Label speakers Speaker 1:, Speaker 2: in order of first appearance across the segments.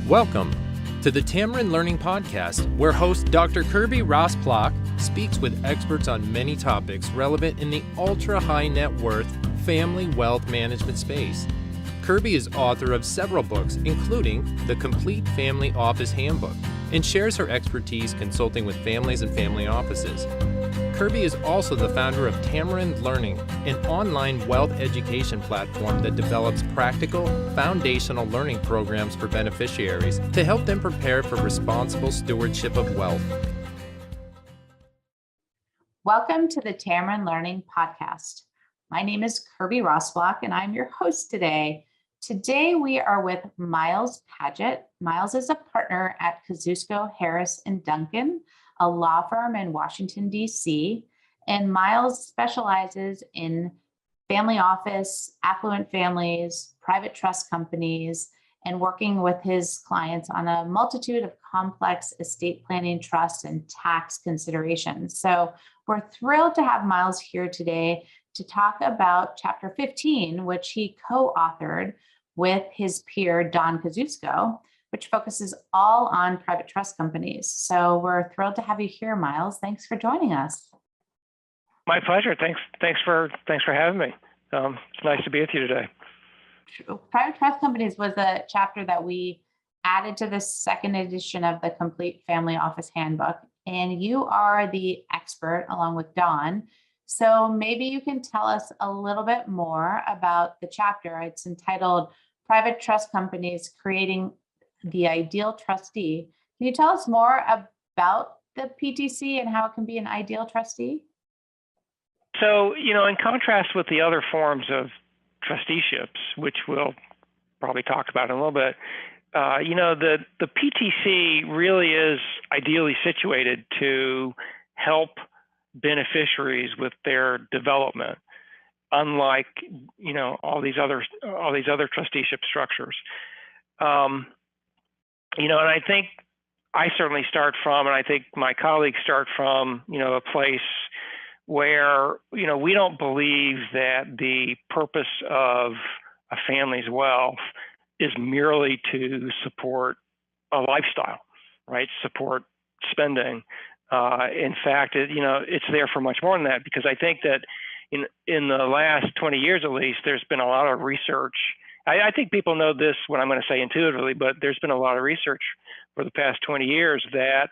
Speaker 1: Welcome to the Tamarind Learning Podcast, where host Dr. Kirby Ross-Plock speaks with experts on many topics relevant in the ultra-high net worth family wealth management space. Kirby is author of several books, including The Complete Family Office Handbook, and shares her expertise consulting with families and family offices. Kirby is also the founder of Tamarind Learning, an online wealth education platform that develops practical, foundational learning programs for beneficiaries to help them prepare for responsible stewardship of wealth.
Speaker 2: Welcome to the Tamarind Learning Podcast. My name is Kirby Ross-Plock, and I'm your host today. Today we are with Miles Padgett. Miles is a partner at Kosciuszko, Harris & Duncan, a law firm in Washington, D.C., and Miles specializes in family office, affluent families, private trust companies, and working with his clients on a multitude of complex estate planning, trust, and tax considerations. So we're thrilled to have Miles here today to talk about Chapter 15, which he co-authored with his peer, Don Kosciuszko, which focuses all on private trust companies. So we're thrilled to have you here, Miles. Thanks for joining us.
Speaker 3: My pleasure. Thanks for having me. It's nice to be with you today.
Speaker 2: Private trust companies was a chapter that we added to the second edition of the Complete Family Office Handbook, and you are the expert along with Don. So maybe you can tell us a little bit more about the chapter. It's entitled Private Trust Companies Creating the Ideal Trustee. Can you tell us more about the PTC and how it can be an ideal trustee?
Speaker 3: So, in contrast with the other forms of trusteeships, which we'll probably talk about in a little bit, the PTC really is ideally situated to help beneficiaries with their development, unlike all these other trusteeship structures. And I think I certainly start from, and I think my colleagues start from, a place where, we don't believe that the purpose of a family's wealth is merely to support a lifestyle, right? Support spending. In fact, it's there for much more than that, because I think that in the last 20 years, at least, there's been a lot of research. I think people know this, what I'm going to say intuitively, but there's been a lot of research for the past 20 years that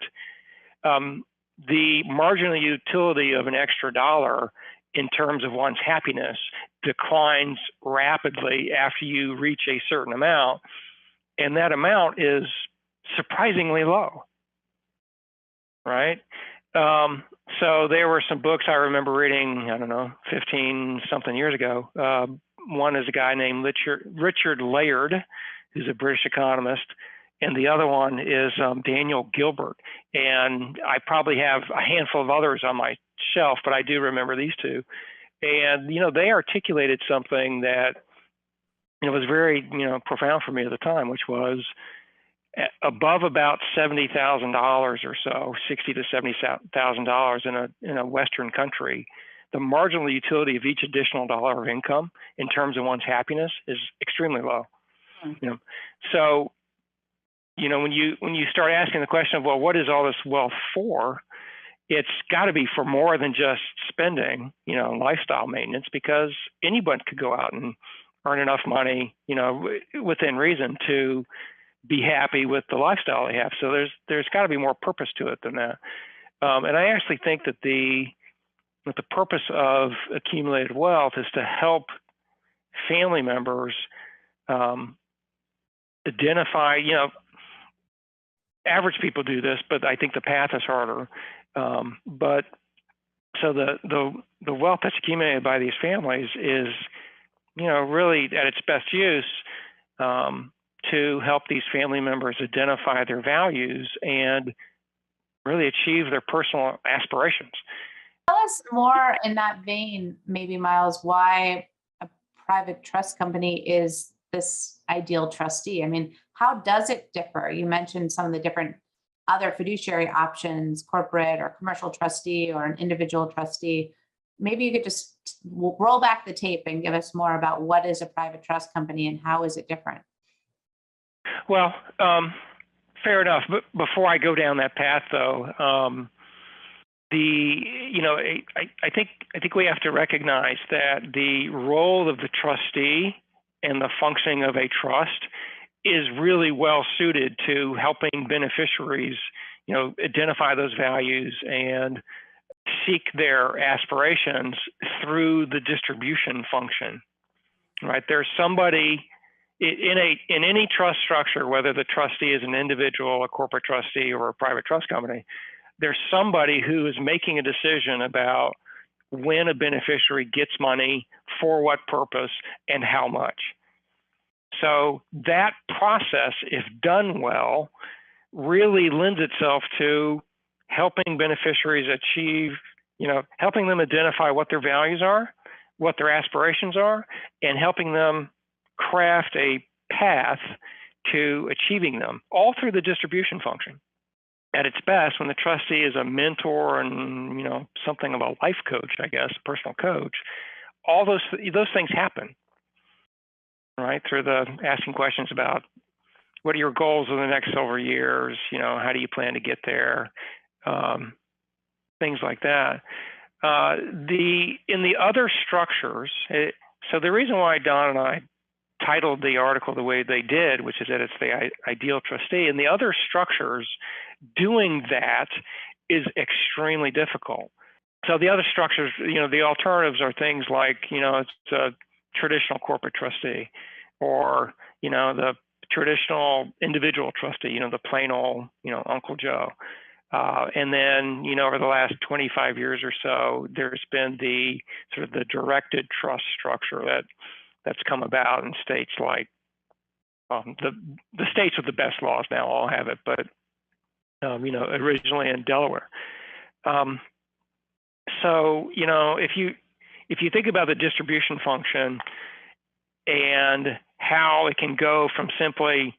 Speaker 3: the marginal utility of an extra dollar in terms of one's happiness declines rapidly after you reach a certain amount, and that amount is surprisingly low, right? So there were some books I remember reading, 15-something years ago. One is a guy named Richard Layard, who's a British economist, and the other one is Daniel Gilbert. And I probably have a handful of others on my shelf, but I do remember these two. And, they articulated something that was very, profound for me at the time, which was above about $70,000 or so, $60,000 to $70,000 in a Western country, the marginal utility of each additional dollar of income in terms of one's happiness is extremely low. So, when you start asking the question of, well, what is all this wealth for? It's got to be for more than just spending, lifestyle maintenance, because anyone could go out and earn enough money, within reason to be happy with the lifestyle they have. So there's got to be more purpose to it than that. And I actually think that the purpose of accumulated wealth is to help family members identify, average people do this, but I think the path is harder. But so the wealth that's accumulated by these families is, really at its best use to help these family members identify their values and really achieve their personal aspirations.
Speaker 2: Tell us more in that vein, maybe, Miles, why a private trust company is this ideal trustee. I mean, how does it differ? You mentioned some of the different other fiduciary options, corporate or commercial trustee or an individual trustee. Maybe you could just roll back the tape and give us more about what is a private trust company and how is it different?
Speaker 3: Well, fair enough. But before I go down that path, though, I think we have to recognize that the role of the trustee and the functioning of a trust is really well suited to helping beneficiaries, identify those values and seek their aspirations through the distribution function. Right? There's somebody in any trust structure, whether the trustee is an individual, a corporate trustee, or a private trust company. There's somebody who is making a decision about when a beneficiary gets money, for what purpose, and how much. So that process, if done well, really lends itself to helping beneficiaries achieve, helping them identify what their values are, what their aspirations are, and helping them craft a path to achieving them, all through the distribution function. At its best, when the trustee is a mentor and something of a life coach, I guess, a personal coach, all those things happen, right? Through the asking questions about what are your goals in the next several years, how do you plan to get there, things like that. In the other structures, so the reason why Don and I titled the article the way they did, which is that it's the ideal trustee, and the other structures, doing that is extremely difficult. So the other structures, the alternatives are things like, it's a traditional corporate trustee, or, the traditional individual trustee, the plain old, Uncle Joe. And then, over the last 25 years or so, there's been the sort of the directed trust structure that's come about in states like the states with the best laws now all have it, but originally in Delaware. So if you think about the distribution function and how it can go from simply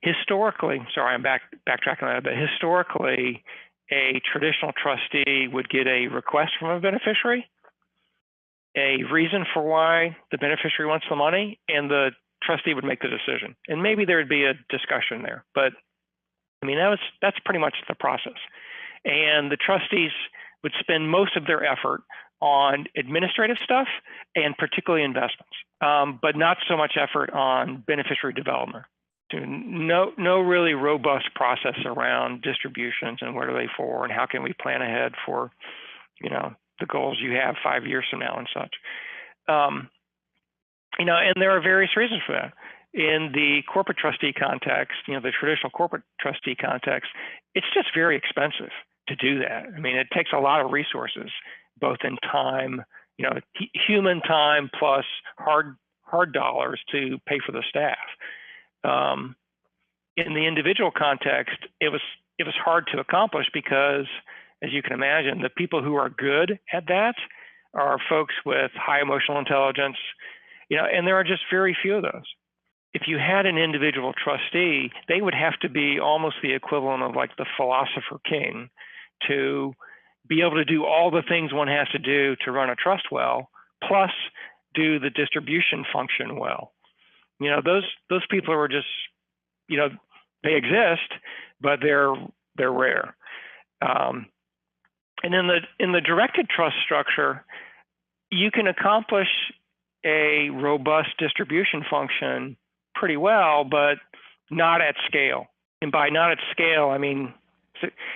Speaker 3: historically, sorry, I'm backtracking on that, but historically, a traditional trustee would get a request from a beneficiary, a reason for why the beneficiary wants the money, and the trustee would make the decision. And maybe there would be a discussion there, but I mean, that's pretty much the process. And the trustees would spend most of their effort on administrative stuff and particularly investments, but not so much effort on beneficiary development. No really robust process around distributions and what are they for and how can we plan ahead for, the goals you have 5 years from now and such. And there are various reasons for that. In the corporate trustee context, the traditional corporate trustee context, it's just very expensive to do that. I mean, it takes a lot of resources, both in time, human time plus hard dollars to pay for the staff. In the individual context, it was hard to accomplish because, as you can imagine, the people who are good at that are folks with high emotional intelligence, and there are just very few of those. If you had an individual trustee, they would have to be almost the equivalent of like the philosopher king to be able to do all the things one has to do to run a trust well, plus do the distribution function well. Those people are just, they exist, but they're rare. And in the directed trust structure, you can accomplish a robust distribution function pretty well, but not at scale. And by not at scale, I mean,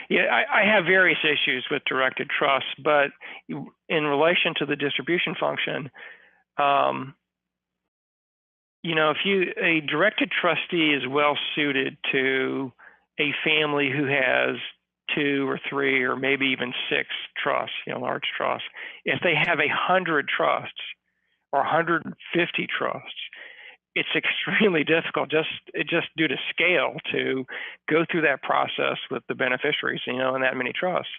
Speaker 3: I have various issues with directed trust, but in relation to the distribution function, if a directed trustee is well suited to a family who has 2 or 3 or maybe even 6 trusts, large trusts, if they have 100 trusts or 150 trusts, it's extremely difficult just due to scale to go through that process with the beneficiaries, in that many trusts.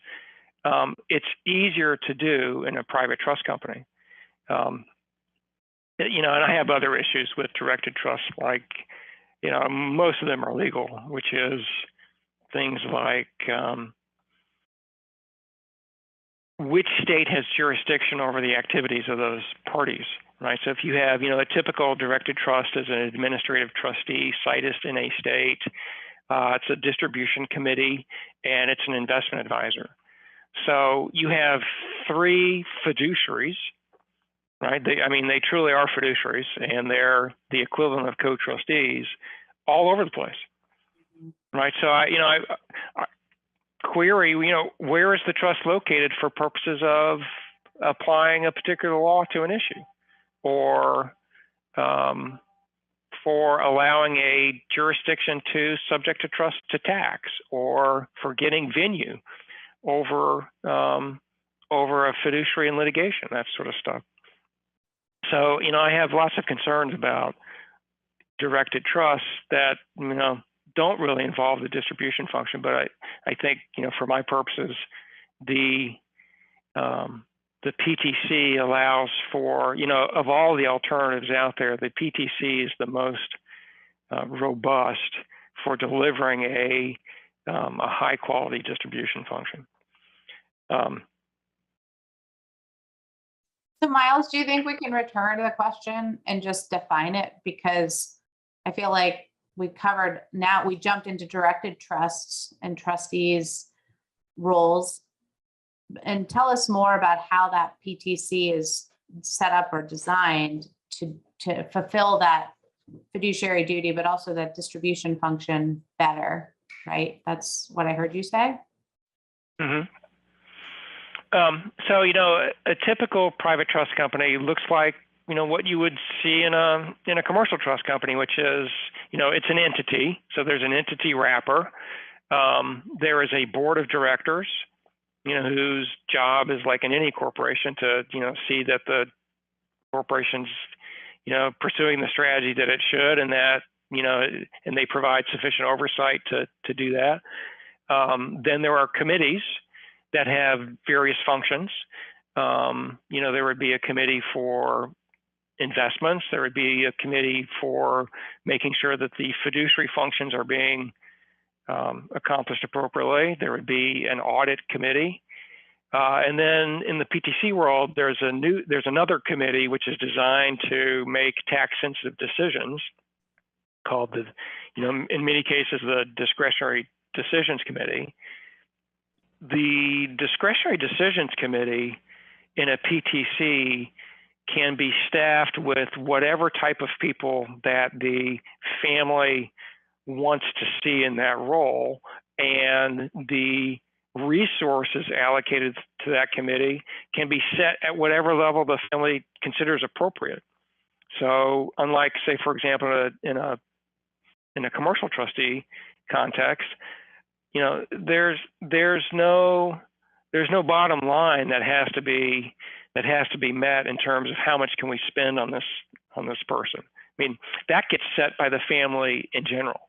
Speaker 3: It's easier to do in a private trust company. And I have other issues with directed trusts, like, most of them are legal, which is things like which state has jurisdiction over the activities of those parties, right? So if you have, a typical directed trust as an administrative trustee, situs in a state, it's a distribution committee, and it's an investment advisor. So you have 3 fiduciaries, right? They truly are fiduciaries, and they're the equivalent of co-trustees all over the place, right? So I query, where is the trust located for purposes of applying a particular law to an issue, or for allowing a jurisdiction to subject to trust to tax, or for getting venue over a fiduciary in litigation, that sort of stuff. So, I have lots of concerns about directed trusts that, don't really involve the distribution function. But I think, for my purposes, the PTC allows for, of all the alternatives out there, the PTC is the most robust for delivering a high quality distribution function.
Speaker 2: So Miles, do you think we can return to the question and just define it? Because I feel like we jumped into directed trusts and trustees roles. And tell us more about how that PTC is set up or designed to fulfill that fiduciary duty, but also that distribution function better, right? That's what I heard you say.
Speaker 3: Mm-hmm. So, a typical private trust company looks like, what you would see in a commercial trust company, which is, it's an entity. So there's an entity wrapper. There is a board of directors, whose job is like in any corporation to, see that the corporation's, pursuing the strategy that it should, and that, and they provide sufficient oversight to do that. Then there are committees that have various functions. There would be a committee for investments. There would be a committee for making sure that the fiduciary functions are being accomplished appropriately. There would be an audit committee. And then in the PTC world, there's another committee which is designed to make tax-sensitive decisions, called in many cases, the Discretionary Decisions Committee. The Discretionary Decisions Committee in a PTC can be staffed with whatever type of people that the family wants to see in that role, and the resources allocated to that committee can be set at whatever level the family considers appropriate. So unlike, say, for example, in a commercial trustee context, there's no bottom line that has to be met in terms of how much can we spend on this person. I mean, that gets set by the family in general.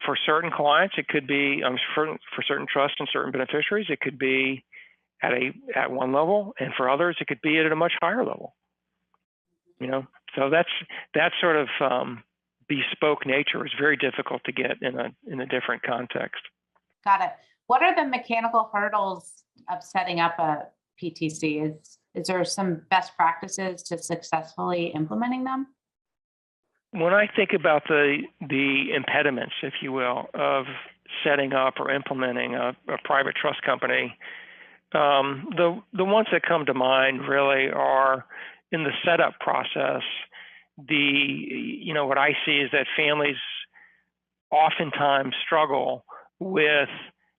Speaker 3: For certain clients, it could be for certain trusts and certain beneficiaries, it could be at one level, and for others, it could be at a much higher level. So that sort of bespoke nature is very difficult to get in a different context.
Speaker 2: Got it. What are the mechanical hurdles of setting up a PTC? Is there some best practices to successfully implementing them?
Speaker 3: When I think about the impediments, if you will, of setting up or implementing a private trust company, the ones that come to mind really are in the setup process. What I see is that families oftentimes struggle with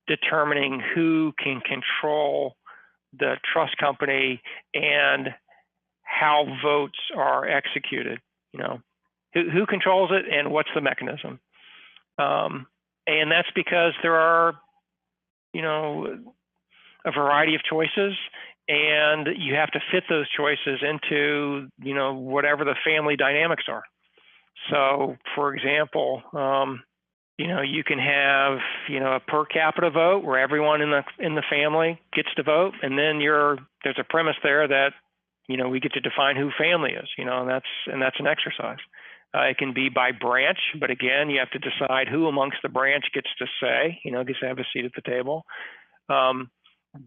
Speaker 3: determining who can control the trust company and how votes are executed. Who controls it and what's the mechanism? And that's because there are, a variety of choices, and you have to fit those choices into, whatever the family dynamics are. So, for example, you can have, a per capita vote where everyone in the family gets to vote, and then there's a premise there that, we get to define who family is, and that's an exercise. It can be by branch, but again, you have to decide who amongst the branch gets to say, gets to have a seat at the table.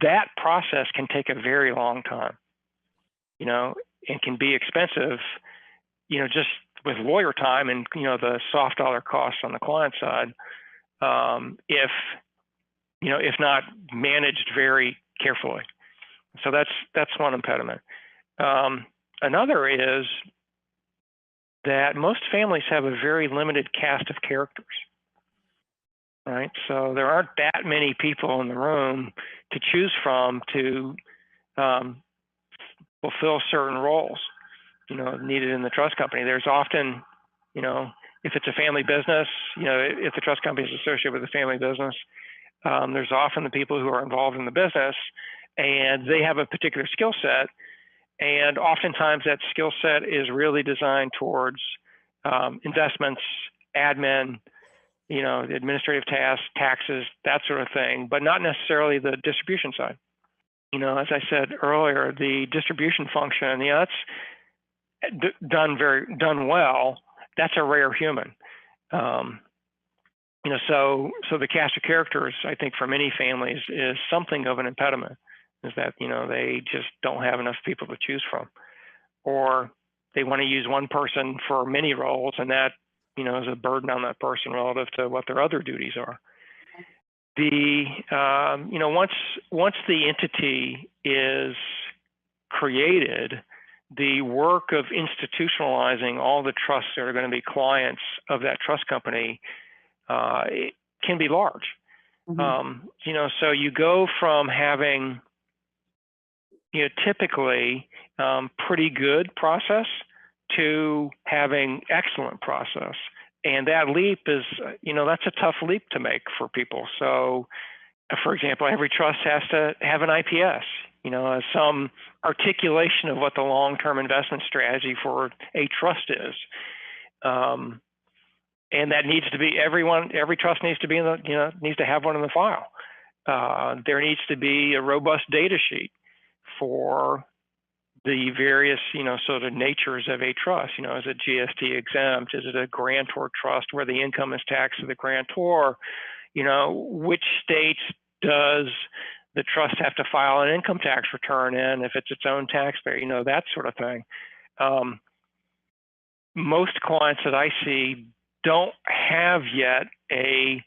Speaker 3: That process can take a very long time. and can be expensive, just with lawyer time and, the soft dollar costs on the client side, if not managed very carefully. So that's one impediment. Another is that most families have a very limited cast of characters, right? So there aren't that many people in the room to choose from to fulfill certain roles, needed in the trust company. There's often, if it's a family business, if the trust company is associated with a family business, there's often the people who are involved in the business and they have a particular skill set. And oftentimes that skill set is really designed towards investments, admin, administrative tasks, taxes, that sort of thing, but not necessarily the distribution side. As I said earlier, the distribution function, that's done well. That's a rare human. So the cast of characters, I think, for many families is something of an impediment. Is that they just don't have enough people to choose from, or they want to use one person for many roles, and that is a burden on that person relative to what their other duties are. Once the entity is created, the work of institutionalizing all the trusts that are going to be clients of that trust company it can be large. Mm-hmm. So you go from having typically pretty good process to having excellent process. And that leap is, that's a tough leap to make for people. So, for example, every trust has to have an IPS, some articulation of what the long-term investment strategy for a trust is. And that needs to be every trust needs to be needs to have one in the file. There needs to be a robust data sheet for the various, sort of natures of a trust. Is it GST exempt? Is it a grantor trust where the income is taxed to the grantor? Which states does the trust have to file an income tax return in if it's its own taxpayer? That sort of thing. Most clients that I see don't have yet a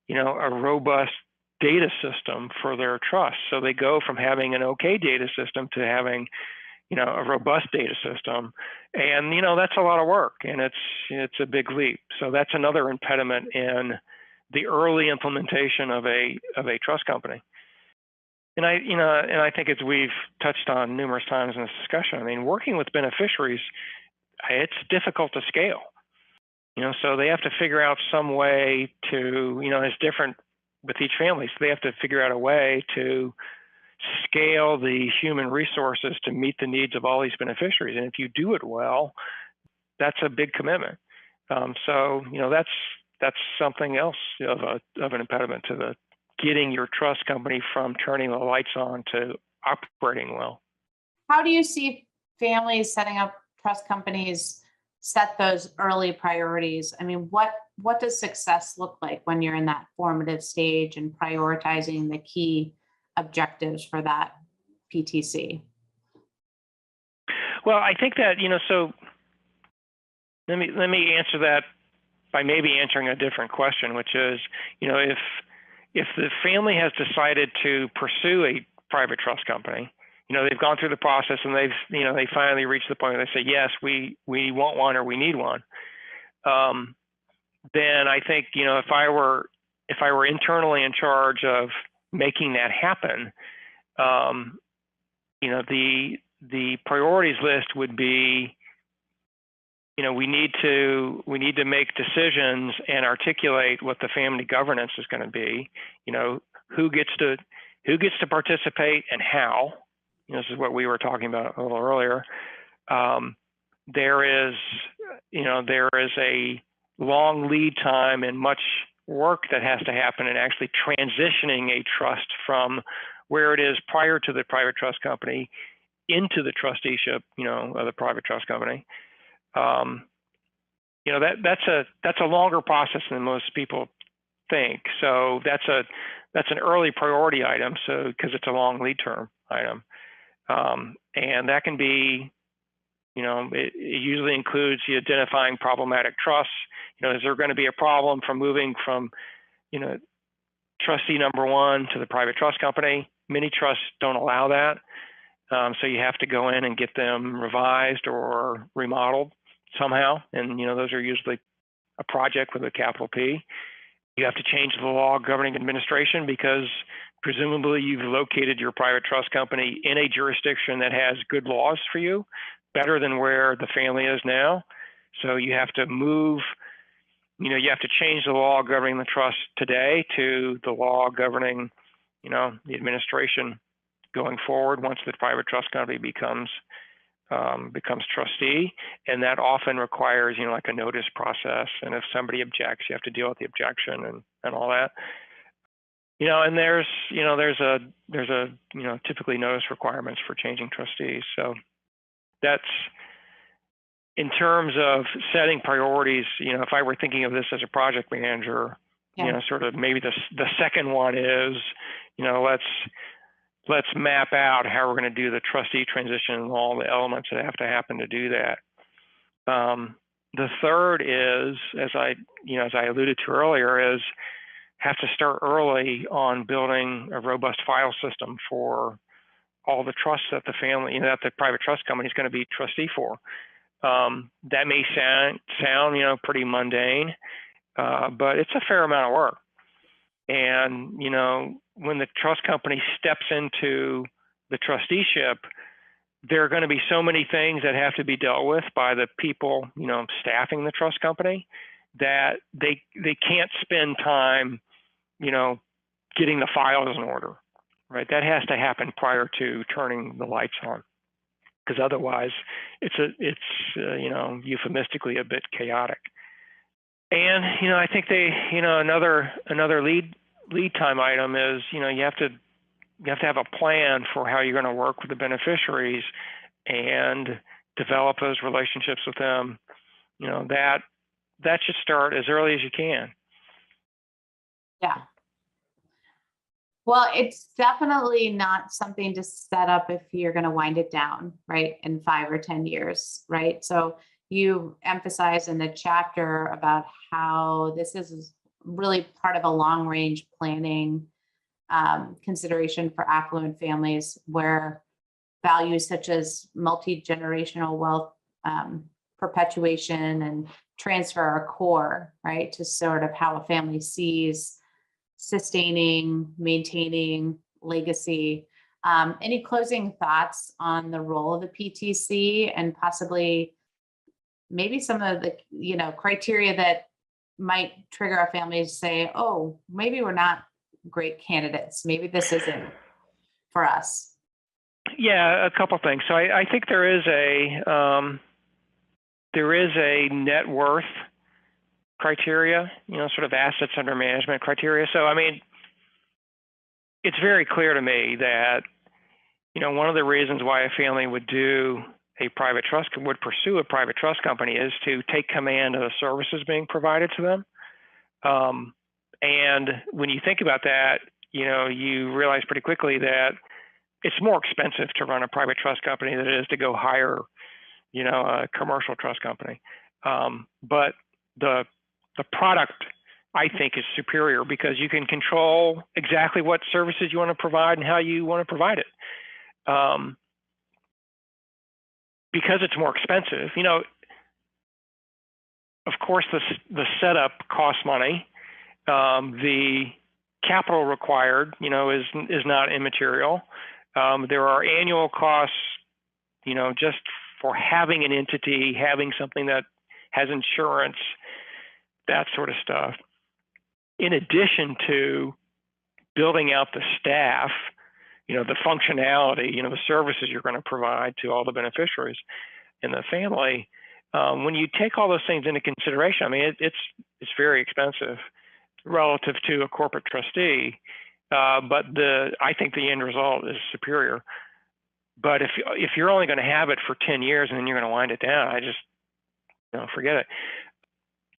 Speaker 3: robust data system for their trust. So they go from having an okay data system to having, a robust data system. And, that's a lot of work, and it's a big leap. So that's another impediment in the early implementation of a trust company. And I think as we've touched on numerous times in this discussion, working with beneficiaries, it's difficult to scale. So they have to figure out some way to, it's different with each family. So they have to figure out a way to scale the human resources to meet the needs of all these beneficiaries. And if you do it well, that's a big commitment. So, that's something else of an impediment to the getting your trust company from turning the lights on to operating well.
Speaker 2: How do you see families setting up trust companies set those early priorities? What does success look like when you're in that formative stage and prioritizing the key objectives for that PTC?
Speaker 3: Well, I think that, so let me answer that by maybe answering a different question, which is, if the family has decided to pursue a private trust company, they've gone through the process and they finally reached the point where they say, yes, we want one or we need one. Then I think, if I were internally in charge of making that happen, the priorities list would be, we need to make decisions and articulate what the family governance is going to be. Who gets to participate and how. This is what we were talking about a little earlier. There is a long lead time and much work that has to happen in actually transitioning a trust from where it is prior to the private trust company into the trusteeship, of the private trust company. That's a longer process than most people think. So that's an early priority item. So because it's a long lead term item. And that can be, It usually includes you identifying problematic trusts. Is there going to be a problem from moving from, trustee number one to the private trust company? Many trusts don't allow that. So you have to go in and get them revised or remodeled somehow. And, those are usually a project with a capital P. You have to change the law governing administration because presumably you've located your private trust company in a jurisdiction that has good laws for you, better than where the family is now. So you have to move, you have to change the law governing the trust today to the law governing, the administration going forward once the private trust company becomes trustee. And that often requires, like a notice process. And if somebody objects, you have to deal with the objection and all that. And there's typically notice requirements for changing trustees. So that's in terms of setting priorities. If I were thinking of this as a project manager, sort of maybe the second one is, let's map out how we're going to do the trustee transition and all the elements that have to happen to do that. The third is, as I alluded to earlier, is have to start early on building a robust file system for all the trusts that the family, that the private trust company is going to be trustee for. That may sound pretty mundane, but it's a fair amount of work. And, when the trust company steps into the trusteeship, there are going to be so many things that have to be dealt with by the people, staffing the trust company, that they can't spend time, getting the files in order, right? That has to happen prior to turning the lights on, because otherwise it's euphemistically a bit chaotic. And, I think another lead time item is, you have to have a plan for how you're going to work with the beneficiaries and develop those relationships with them. That should start as early as you can.
Speaker 2: Yeah. Well, it's definitely not something to set up if you're going to wind it down, right, in 5 or 10 years, right? So you emphasize in the chapter about how this is really part of a long-range planning consideration for affluent families, where values such as multi-generational wealth perpetuation and transfer are core, right, to sort of how a family sees sustaining, maintaining legacy. Any closing thoughts on the role of the PTC and possibly maybe some of the criteria that might trigger a family to say, oh, maybe we're not great candidates. Maybe this isn't for us.
Speaker 3: Yeah, a couple things. So I think there is a net worth criteria, sort of assets under management criteria. So, it's very clear to me that, one of the reasons why a family would pursue a private trust company is to take command of the services being provided to them. And when you think about that, you realize pretty quickly that it's more expensive to run a private trust company than it is to go hire, a commercial trust company. But the product, I think, is superior because you can control exactly what services you want to provide and how you want to provide it. Because it's more expensive, of course, the setup costs money. The capital required, is not immaterial. There are annual costs, just for having an entity, having something that has insurance, that sort of stuff. In addition to building out the staff, the functionality, the services you're going to provide to all the beneficiaries in the family. When you take all those things into consideration, it's very expensive relative to a corporate trustee, but I think the end result is superior. But if you're only going to have it for 10 years and then you're going to wind it down, I just forget it.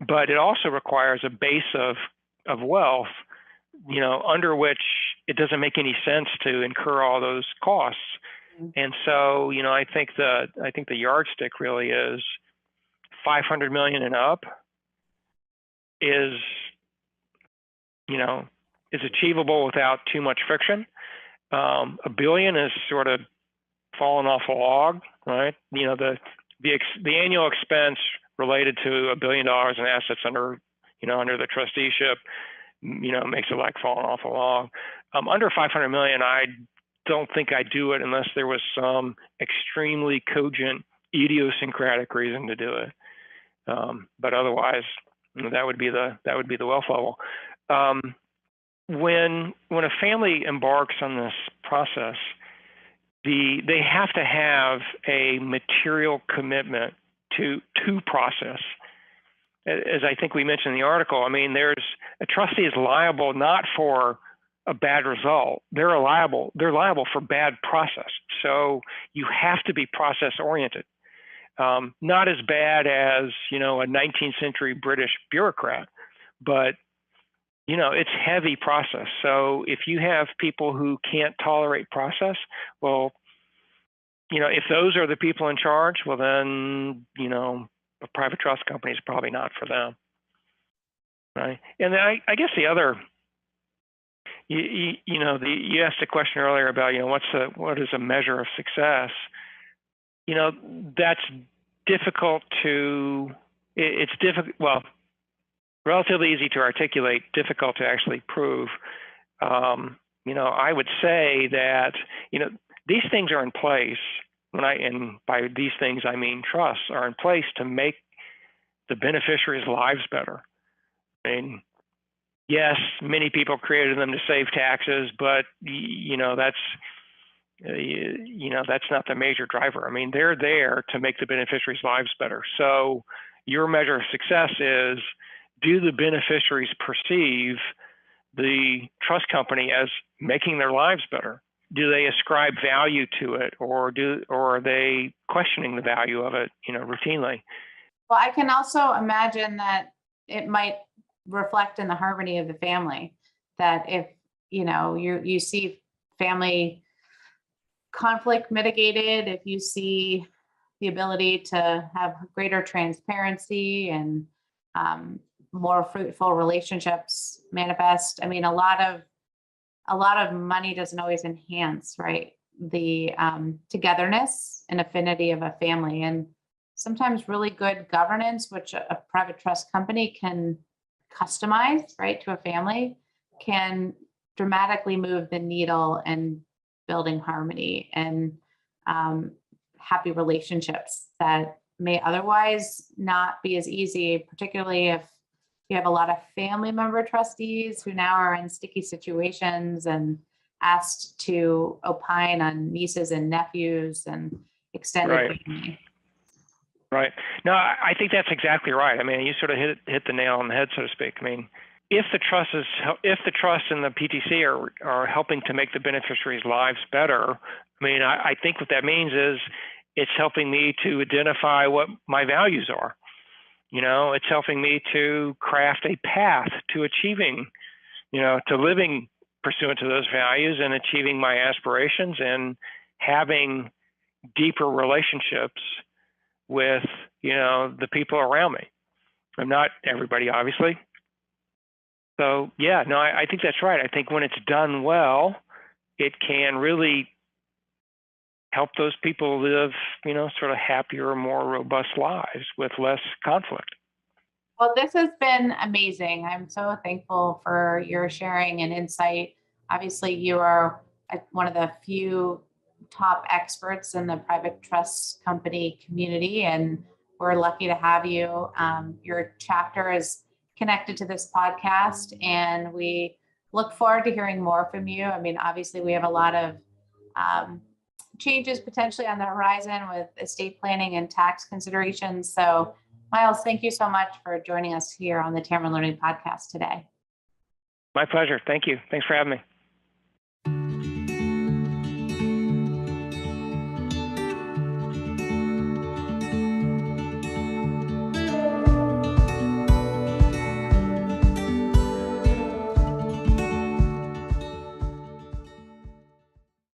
Speaker 3: But it also requires a base of wealth, under which it doesn't make any sense to incur all those costs And so, I think the yardstick really is 500 million and up is achievable without too much friction. $1 billion is sort of falling off a log, right? The annual expense related to $1 billion in assets under the trusteeship, makes it like falling off a log. Under 500 million, I don't think I'd do it unless there was some extremely cogent, idiosyncratic reason to do it. But otherwise, that would be the wealth level. When a family embarks on this process, they have to have a material commitment to process. As I think we mentioned in the article, there's a trustee is liable not for a bad result. They're liable for bad process. So you have to be process oriented. Not as bad as, a 19th century British bureaucrat, but it's heavy process. So if you have people who can't tolerate process, well, if those are the people in charge, well then, a private trust company is probably not for them, right? And then I guess the other, you asked a question earlier about, what is a measure of success? That's difficult it's difficult, well, relatively easy to articulate, difficult to actually prove. I would say that, these things are in place and by these things, I mean trusts are in place to make the beneficiaries' lives better. Yes, many people created them to save taxes, but, that's not the major driver. They're there to make the beneficiaries' lives better. So your measure of success is, do the beneficiaries perceive the trust company as making their lives better? Do they ascribe value to it, or are they questioning the value of it, routinely?
Speaker 2: Well, I can also imagine that it might reflect in the harmony of the family. That if you see family conflict mitigated, if you see the ability to have greater transparency and more fruitful relationships manifest. A lot of money doesn't always enhance, right, the togetherness and affinity of a family. And sometimes really good governance, which a private trust company can customize, right, to a family, can dramatically move the needle in building harmony and happy relationships that may otherwise not be as easy, particularly if you have a lot of family member trustees who now are in sticky situations and asked to opine on nieces and nephews and extended family.
Speaker 3: Right. No, I think that's exactly right. You sort of hit the nail on the head, so to speak. If the trust and the PTC are helping to make the beneficiaries' lives better, I think what that means is it's helping me to identify what my values are. It's helping me to craft a path to achieving, to living pursuant to those values and achieving my aspirations and having deeper relationships with, the people around me. I'm not everybody, obviously. So, yeah, no, I think that's right. I think when it's done well, it can really help those people live, sort of happier, more robust lives with less conflict.
Speaker 2: Well, this has been amazing. I'm so thankful for your sharing and insight. Obviously, you are one of the few top experts in the private trust company community, and we're lucky to have you. Your chapter is connected to this podcast, and we look forward to hearing more from you. Obviously, we have a lot of changes potentially on the horizon with estate planning and tax considerations. So, Miles, thank you so much for joining us here on the Tamarind Learning Podcast today.
Speaker 3: My pleasure. Thank you. Thanks for having me.